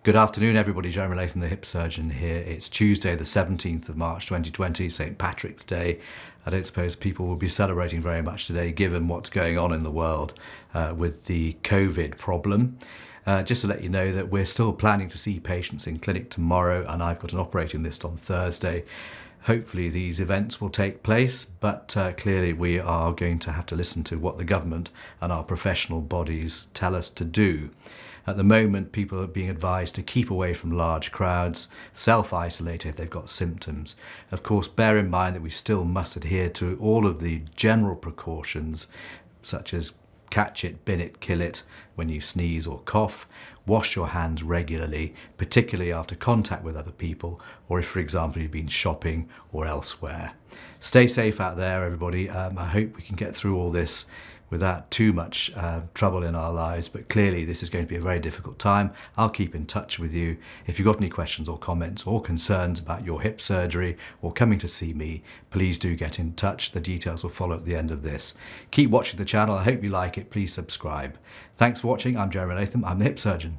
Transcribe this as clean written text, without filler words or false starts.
Good afternoon, everybody. Jeremy Latham, the hip surgeon here. It's Tuesday, the 17th of March 2020, St. Patrick's Day. I don't suppose people will be celebrating very much today, given what's going on in the world with the COVID problem. Just to let you know that we're still planning to see patients in clinic tomorrow, and I've got an operating list on Thursday. Hopefully these events will take place, but clearly we are going to have to listen to what the government and our professional bodies tell us to do. At the moment, people are being advised to keep away from large crowds, self-isolate if they've got symptoms. Of course, bear in mind that we still must adhere to all of the general precautions, such as catch it, bin it, kill it when you sneeze or cough. Wash your hands regularly, particularly after contact with other people, or if, for example, you've been shopping or elsewhere. Stay safe out there, everybody. I hope we can get through all this without too much trouble in our lives, but clearly this is going to be a very difficult time. I'll keep in touch with you. If you've got any questions or comments or concerns about your hip surgery or coming to see me, please do get in touch. The details will follow at the end of this. Keep watching the channel. I hope you like it. Please subscribe. Thanks for watching. I'm Jeremy Latham. I'm the hip surgeon.